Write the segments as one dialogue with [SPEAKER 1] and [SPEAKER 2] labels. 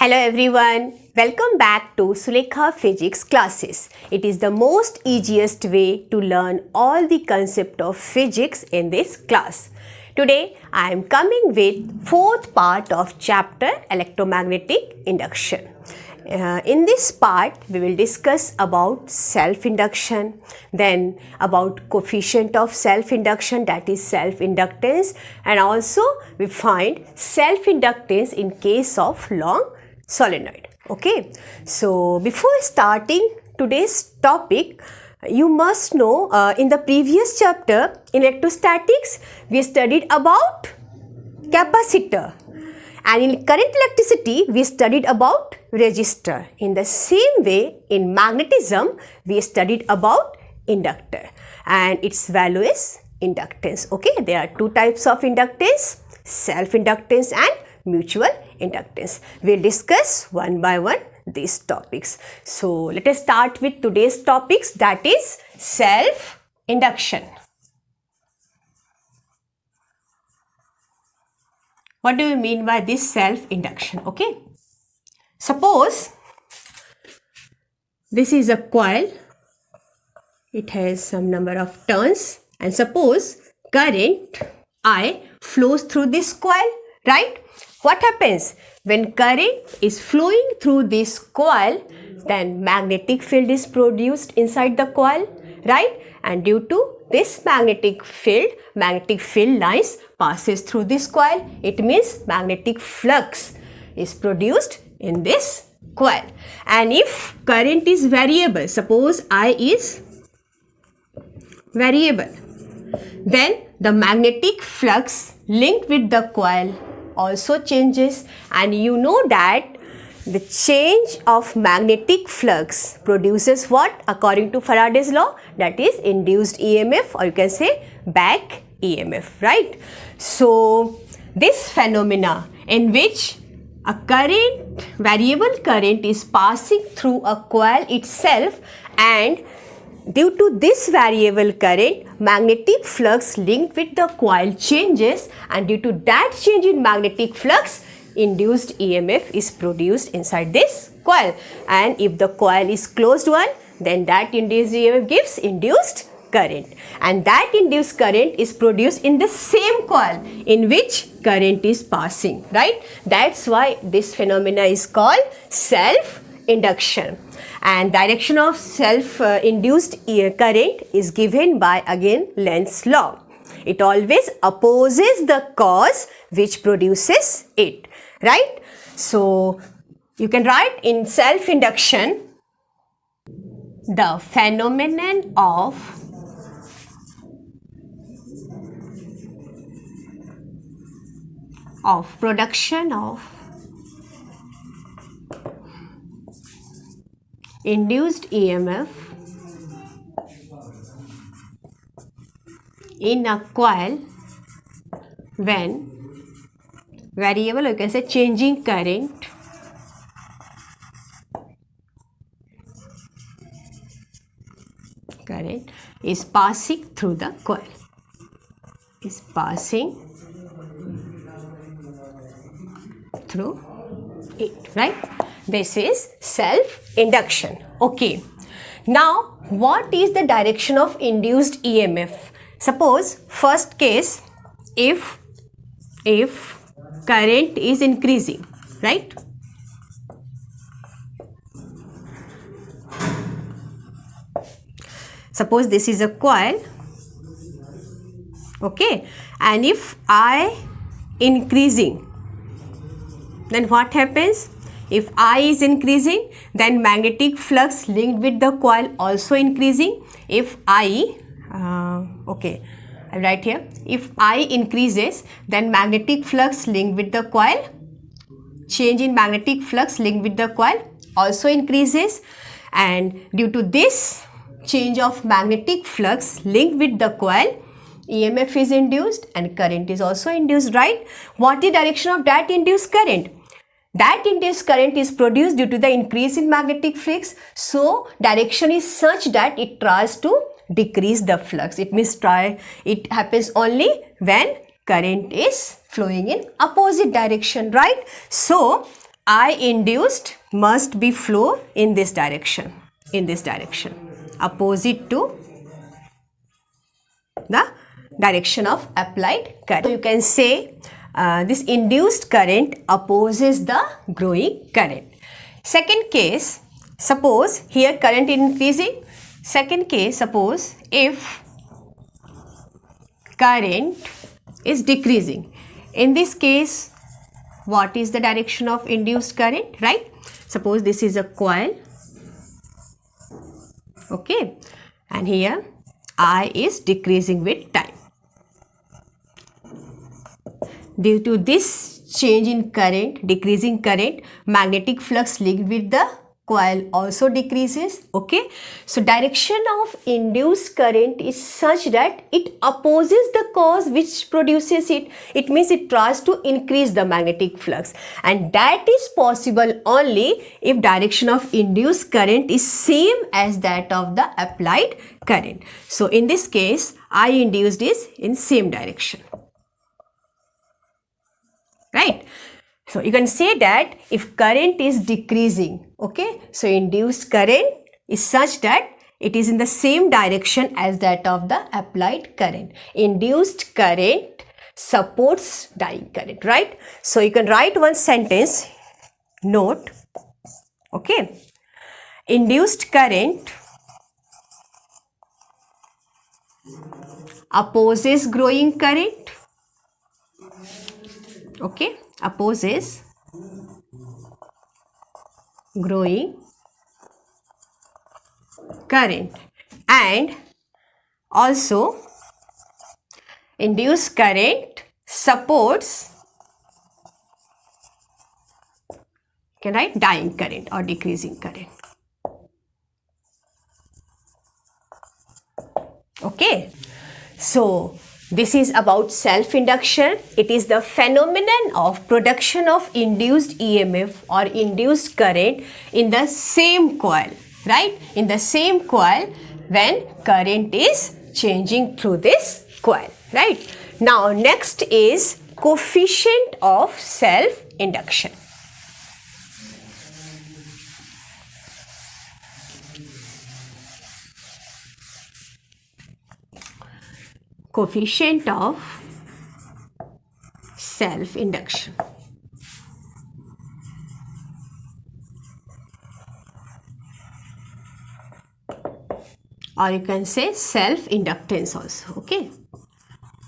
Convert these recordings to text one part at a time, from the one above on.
[SPEAKER 1] Hello everyone, welcome back to Sulekha Physics classes. It is the most easiest way to learn all the concept of physics in this class. Today I am coming with fourth part of chapter electromagnetic induction. In this part we will discuss about self-induction, then about coefficient of self-induction, that is self-inductance, and also we find self-inductance in case of long solenoid. Okay, so before starting today's topic, you must know in the previous chapter in electrostatics we studied about capacitor, and in current electricity we studied about resistor. In the same way, in magnetism we studied about inductor and its value is inductance. Okay, there are two types of inductance, self-inductance and mutual inductance. We'll discuss one by one these topics. So let us start with today's topics, that is self-induction. What do you mean by this self-induction? Okay, suppose this is a coil, it has some number of turns, and suppose current I flows through this coil, right? What happens when current is flowing through this coil? Then magnetic field is produced inside the coil, right? And due to this magnetic field lines passes through this coil. It means magnetic flux is produced in this coil. And if current is variable, suppose I is variable, then the magnetic flux linked with the coil also changes, and you know that the change of magnetic flux produces what according to Faraday's law? That is induced EMF, or you can say back EMF, right? So this phenomena in which a current, variable current is passing through a coil itself, and due to this variable current, magnetic flux linked with the coil changes, and due to that change in magnetic flux, induced EMF is produced inside this coil. And if the coil is closed one, then that induced EMF gives induced current, and that induced current is produced in the same coil in which current is passing, right? That's why this phenomena is called self-induction. And direction of self-induced current is given by again Lenz's law. It always opposes the cause which produces it, right? So you can write in self-induction, the phenomenon of production of induced EMF in a coil when variable, you can say changing current is passing through the coil, is passing through it, right? This is self-induction. Okay. Now, what is the direction of induced EMF? Suppose first case, if current is increasing, right? Suppose this is a coil, okay, and if I increasing, then what happens? If I is increasing, then magnetic flux linked with the coil also increasing. If I, okay, I write here, if I increases, then magnetic flux linked with the coil, change in magnetic flux linked with the coil also increases, and due to this change of magnetic flux linked with the coil, EMF is induced and current is also induced, right? What is the direction of that induced current? That induced current is produced due to the increase in magnetic flux. So direction is such that it tries to decrease the flux. It means it happens only when current is flowing in opposite direction, right? So I induced must be flow in this direction, opposite to the direction of applied current. So you can say this induced current opposes the growing current. Second case, suppose here current is increasing. Second case, suppose if current is decreasing. In this case, what is the direction of induced current, right? Suppose this is a coil, okay, and here I is decreasing with time. Due to this change in current, decreasing current, magnetic flux linked with the coil also decreases, okay. So direction of induced current is such that it opposes the cause which produces it. It means it tries to increase the magnetic flux, and that is possible only if direction of induced current is same as that of the applied current. So in this case, I induced is in same direction, right? So you can say that if current is decreasing, okay, so induced current is such that it is in the same direction as that of the applied current. Induced current supports dying current, right? So you can write one sentence, note, okay, induced current opposes growing current, okay, opposes growing current, and also induced current supports, you can write dying current or decreasing current, okay. So this is about self-induction. It is the phenomenon of production of induced EMF or induced current in the same coil, right? In the same coil when current is changing through this coil, right? Now next is coefficient of self-induction. Coefficient of self-induction. Or you can say self-inductance also, okay.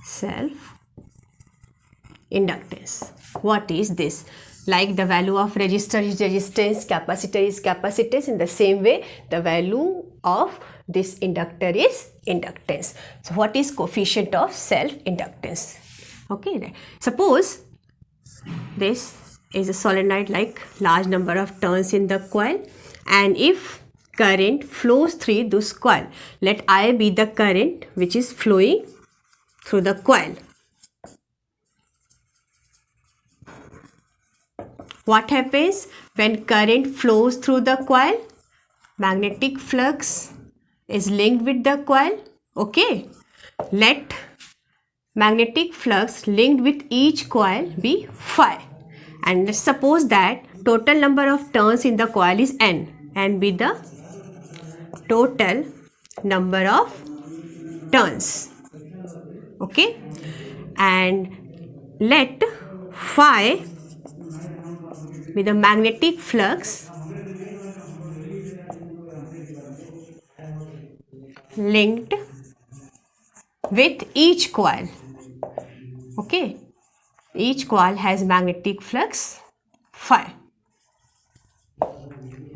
[SPEAKER 1] Self-inductance. What is this? Like the value of resistor is resistance, capacitor is capacitance, in the same way the value of this inductor is inductance. So what is coefficient of self-inductance? Okay, suppose this is a solenoid, like large number of turns in the coil, and if current flows through this coil, let I be the current which is flowing through the coil. What happens when current flows through the coil? Magnetic flux is linked with the coil, okay. Let magnetic flux linked with each coil be phi, and let's suppose that total number of turns in the coil is n be the total number of turns, okay, and let phi be the magnetic flux linked with each coil, okay. Each coil has magnetic flux phi.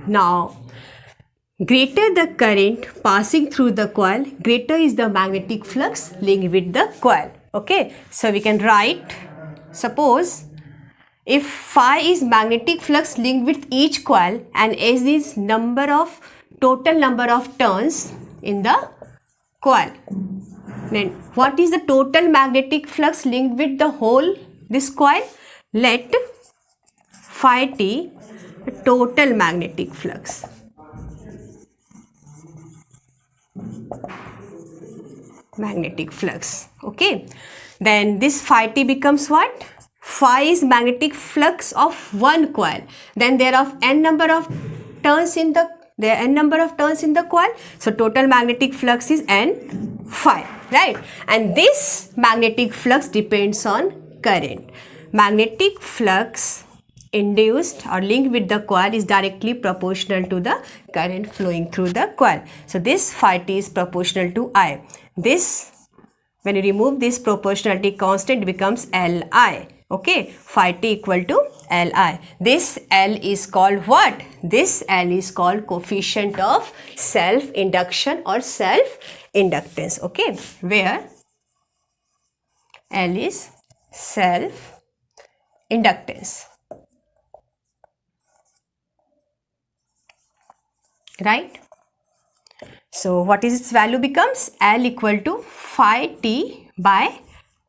[SPEAKER 1] Now greater the current passing through the coil, greater is the magnetic flux linked with the coil, okay. So we can write, suppose if phi is magnetic flux linked with each coil and S is total number of turns in the coil, then what is the total magnetic flux linked with the whole this coil? Let phi t the total magnetic flux. Okay, then this phi t becomes what? phi is magnetic flux of one coil. Then there are n number of turns in the coil. So total magnetic flux is n phi, right? And this magnetic flux depends on current. Magnetic flux induced or linked with the coil is directly proportional to the current flowing through the coil. So this phi t is proportional to I. This, when you remove this proportionality constant, it becomes Li. Okay, phi t equal to Li. This L is called what? This L is called coefficient of self-induction or self-inductance. Okay, where L is self-inductance. Right? So what is its value becomes? L equal to phi t by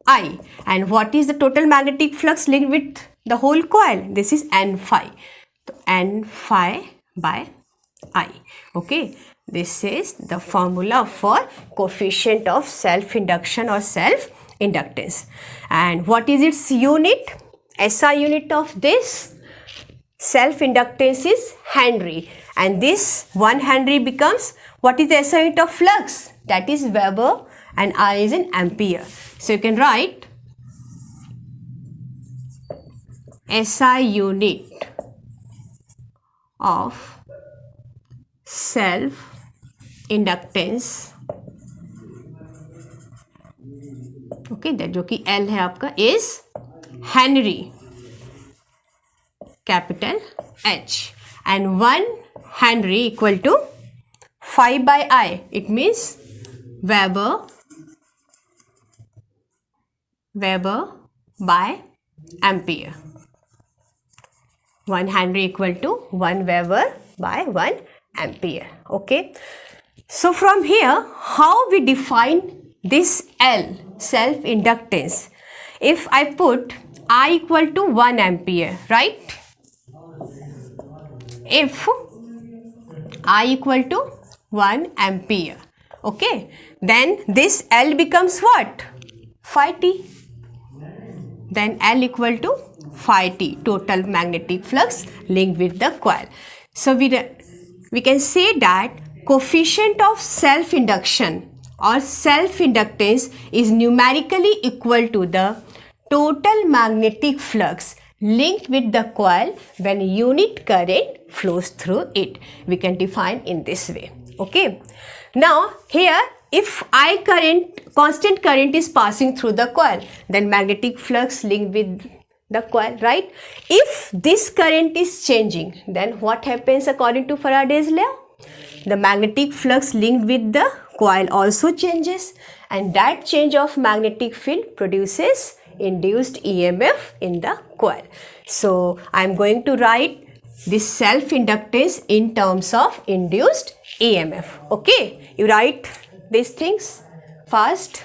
[SPEAKER 1] I. And what is the total magnetic flux linked with the whole coil? This is n phi. So n phi by I. Okay. This is the formula for coefficient of self-induction or self-inductance. And what is its unit? SI unit of this self-inductance is Henry. And this 1 Henry becomes, what is the SI unit of flux? That is Weber, and I is in ampere. So you can write SI unit of self-inductance, okay, that जो कि L है आपका, is Henry, capital H. And 1 Henry equal to phi by I. It means Weber by ampere. 1 Henry equal to 1 Weber by 1 ampere. Okay. So from here, how we define this L, self-inductance? If I put I equal to 1 ampere, right? If I equal to 1 ampere, okay, then this L becomes what? Phi t. Then L equal to phi t, total magnetic flux linked with the coil. So we can say that coefficient of self-induction or self-inductance is numerically equal to the total magnetic flux linked with the coil when unit current flows through it. We can define in this way. Okay. Now here, if I constant current is passing through the coil, then magnetic flux linked with the coil, right? If this current is changing, then what happens according to Faraday's law? The magnetic flux linked with the coil also changes, and that change of magnetic field produces induced EMF in the coil. So I am going to write this self-inductance in terms of induced EMF. Okay, you write these things first.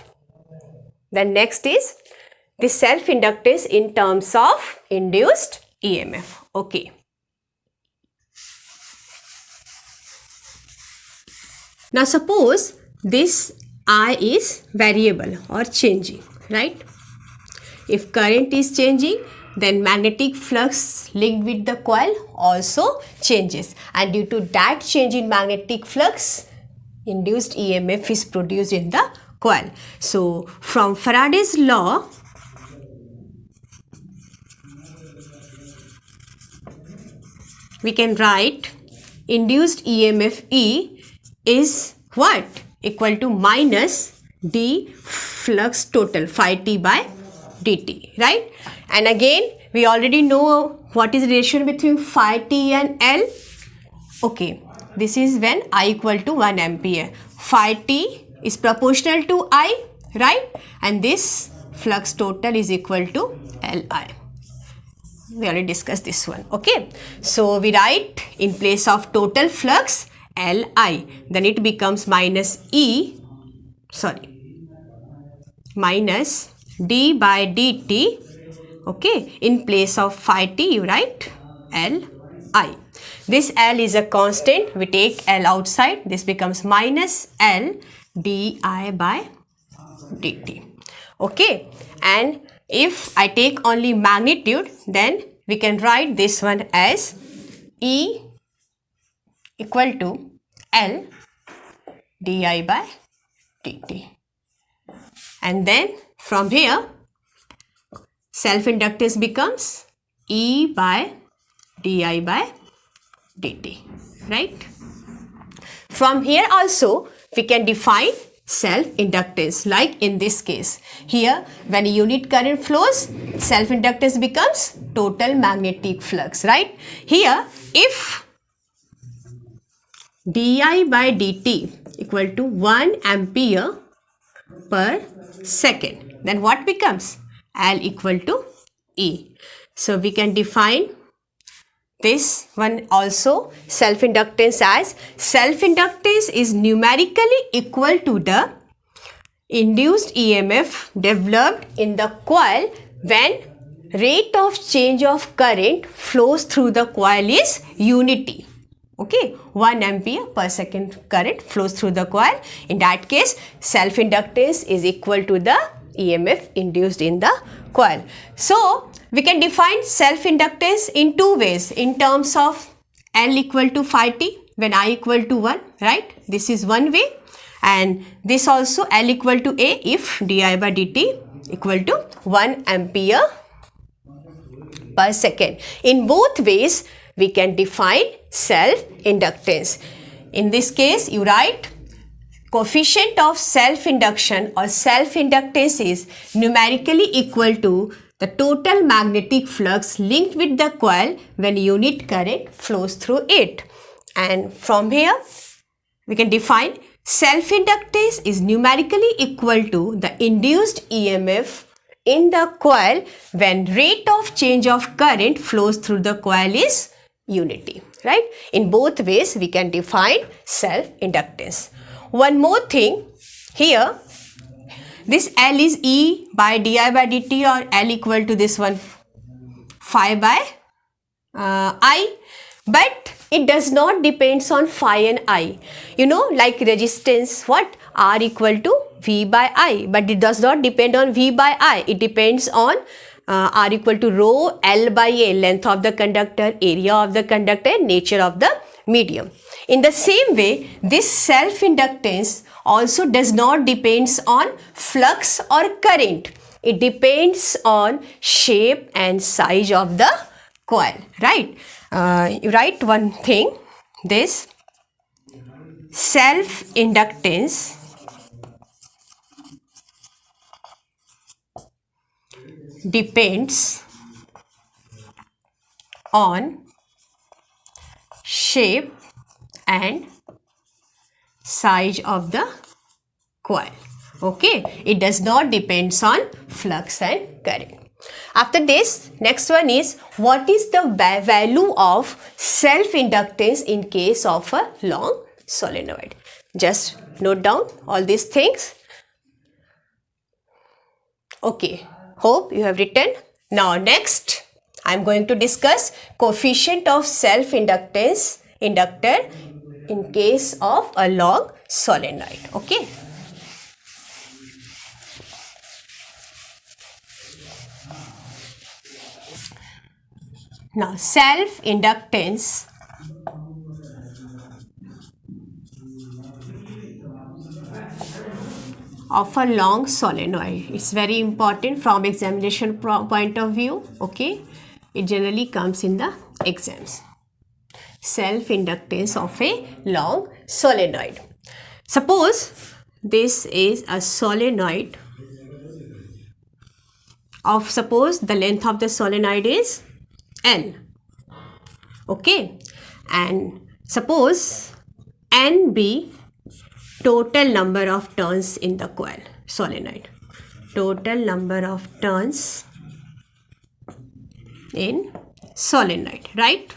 [SPEAKER 1] Then next is the self-inductance in terms of induced EMF. Okay. Now suppose this I is variable or changing, right? If current is changing, then magnetic flux linked with the coil also changes, and due to that change in magnetic flux, induced EMF is produced in the coil. So from Faraday's law, we can write induced EMF E is what? Equal to minus d flux total phi t by dt, right? And again, we already know what is the relation between phi t and L. Okay, this is when I equal to 1 ampere. Phi t is proportional to I, right? And this flux total is equal to Li. We already discussed this one. Okay, so we write in place of total flux Li, then it becomes minus d by dt. Okay, in place of phi t you write Li. This L is a constant, we take L outside, this becomes minus L di by dt. Okay, and if I take only magnitude, then we can write this one as E equal to L di by dt. And then from here, self-inductance becomes E by di by dt, right? From here also, we can define self-inductance, like in this case. Here, when a unit current flows, self-inductance becomes total magnetic flux, right? Here, if di by dt equal to 1 ampere per second, then what becomes? L equal to E. So we can define this one also, self-inductance, as self-inductance is numerically equal to the induced EMF developed in the coil when rate of change of current flows through the coil is unity. Okay, 1 ampere per second current flows through the coil. In that case, self-inductance is equal to the EMF induced in the coil. So, we can define self-inductance in two ways, in terms of L equal to phi t when I equal to 1, right? This is one way, and this also L equal to A if di by dt equal to 1 ampere per second. In both ways, we can define self-inductance. In this case, you write coefficient of self-induction or self-inductance is numerically equal to the total magnetic flux linked with the coil when unit current flows through it. And from here, we can define self-inductance is numerically equal to the induced EMF in the coil when rate of change of current flows through the coil is unity, right? In both ways, we can define self-inductance. One more thing here, this L is E by di by dt, or L equal to this one phi by I, but it does not depends on phi and I. You know, like resistance, what? R equal to V by I, but it does not depend on V by I. It depends on R equal to rho L by A, length of the conductor, area of the conductor, nature of the medium. In the same way, this self-inductance also does not depends on flux or current. It depends on shape and size of the coil, right? You write one thing, this self-inductance depends on shape and size of the coil. Okay, it does not depends on flux and current. After this, next one is, what is the value of self-inductance in case of a long solenoid? Just note down all these things. Okay, hope you have written. Now next, I am going to discuss coefficient of self-inductance inductor in case of a long solenoid. Okay. Now, self-inductance of a long solenoid. It's very important from examination point of view. Okay, it generally comes in the exams. Self-inductance of a long solenoid. Suppose this is a solenoid of, suppose the length of the solenoid is N. Okay, and suppose N be total number of turns in the coil solenoid. Total number of turns in solenoid, right?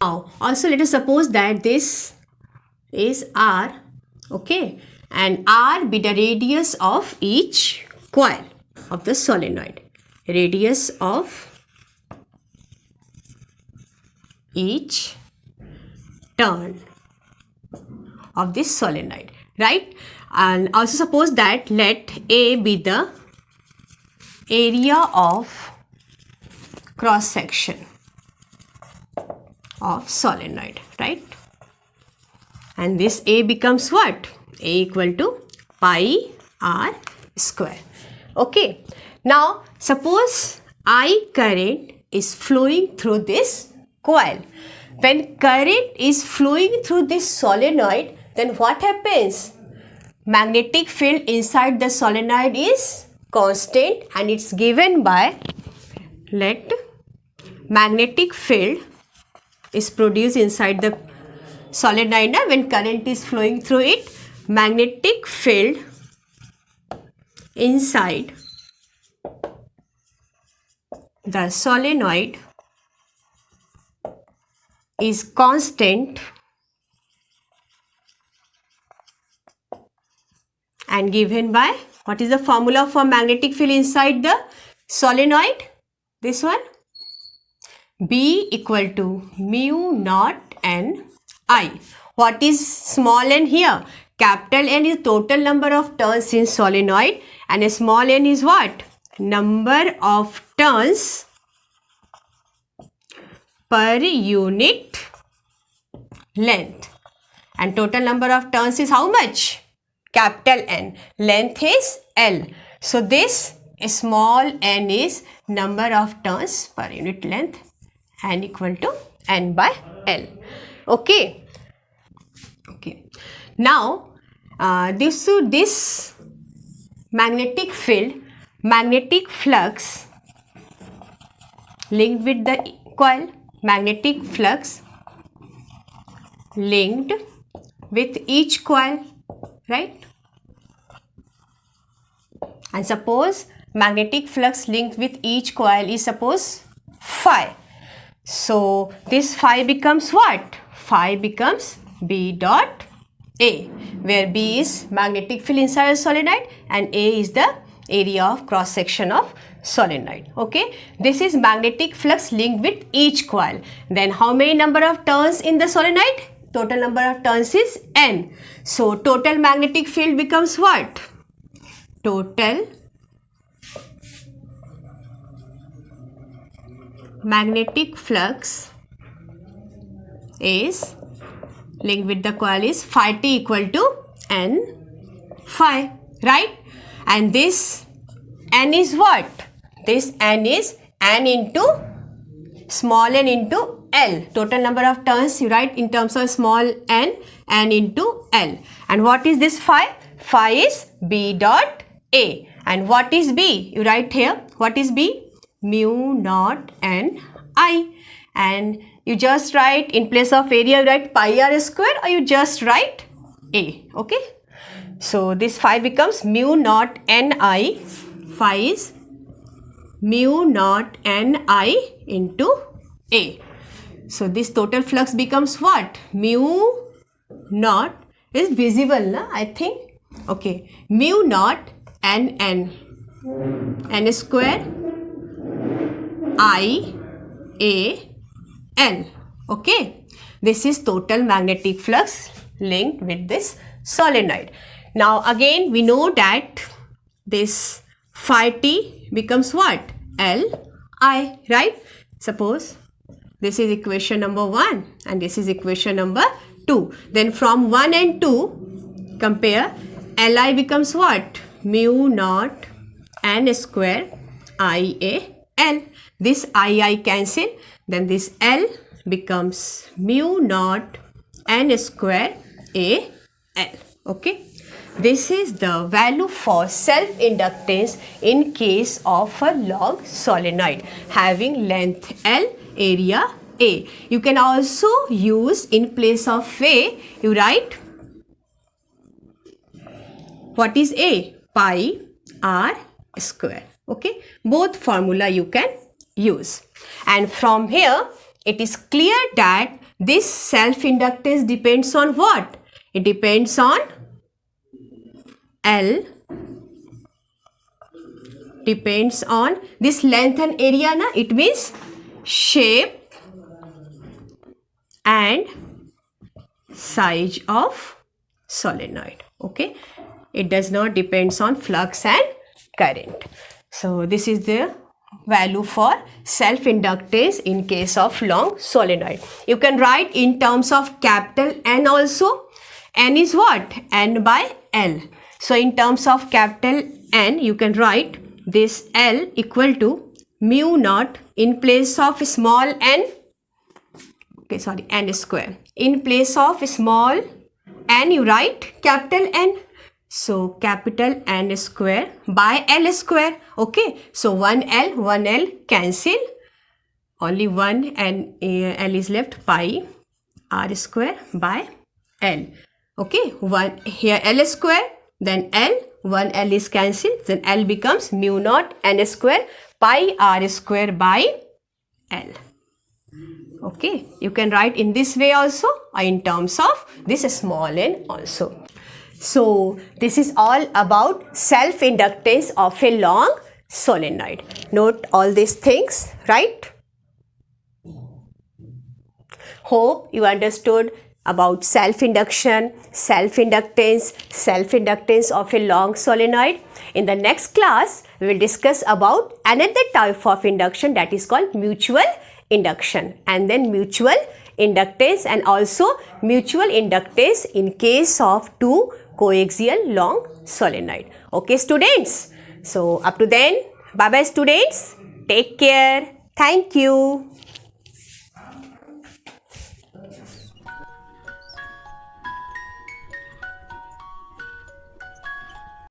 [SPEAKER 1] Now, also let us suppose that this is R, okay, and R be the radius of each coil of the solenoid. Radius of each turn of this solenoid, right? And also suppose that let A be the area of cross section of solenoid, right? And this A becomes what? A equal to pi r square. Okay. Now suppose I current is flowing through this coil. When current is flowing through this solenoid, then what happens? Magnetic field inside the solenoid is constant and it's given by, let magnetic field is produced inside the solenoid when current is flowing through it. Magnetic field inside the solenoid is constant and given by, what is the formula for magnetic field inside the solenoid? This one, B equal to mu naught n I. What is small n here? Capital N is total number of turns in solenoid and a small n is what? Number of turns per unit length. And total number of turns is how much? Capital N. Length is L. So this small n is number of turns per unit length, n equal to n by L. Okay. Okay. Now this magnetic field, magnetic flux linked with the coil, magnetic flux linked with each coil, right? And suppose magnetic flux linked with each coil is suppose phi. So this phi becomes what? Phi becomes B dot A, where B is magnetic field inside a solenoid and A is the area of cross section of solenoid. Okay, this is magnetic flux linked with each coil. Then how many number of turns in the solenoid? Total number of turns is n. So total magnetic field becomes what? Total magnetic flux is linked with the coil is phi t equal to n phi, right? And this n is what? This n is n into small n into L. Total number of turns you write in terms of small n, n into L. And what is this phi? Phi is B dot A. And what is B? You write here. What is B? Mu naught n I. And you just write in place of area, you write pi r square or you just write A. Okay. So this phi becomes mu naught n I. Phi is mu naught n I into A. So this total flux becomes what? Mu naught is visible, na? I think. Okay. Mu naught n n square I A L. Okay. This is total magnetic flux linked with this solenoid. Now again we know that this phi t becomes what? L I, right? Suppose this is equation number 1 and this is equation number 2. Then from 1 and 2 compare. Li becomes what? Mu naught n square I A L. This I cancel. Then this L becomes mu naught n square A L. Okay. This is the value for self-inductance in case of a long solenoid having length L, area A. You can also use in place of A, you write, what is A? Pi r square. Okay. Both formula you can use. And from here, it is clear that this self-inductance depends on what? It depends on L, depends on this length and area, na? It means shape and size of solenoid. Okay. It does not depends on flux and current. So this is the value for self-inductance in case of long solenoid. You can write in terms of capital N also. N is what? N by L. So in terms of capital N, you can write this L equal to mu naught in place of small n. Okay, sorry, n square. In place of small n, you write capital N. So capital N square by L square. Okay, so 1L cancel. Only 1 and L is left, pi R square by L. Okay, 1 here L square, then L, 1L is cancelled, then L becomes mu naught N square pi R square by L. Okay, you can write in this way also, or in terms of this small n also. So this is all about self-inductance of a long solenoid. Note all these things, right? Hope you understood about self-induction, self-inductance of a long solenoid. In the next class, we will discuss about another type of induction, that is called mutual induction, and then mutual inductance and also mutual inductance in case of two coaxial long solenoid. Okay, students? So up to then, bye bye students. Take care. Thank you.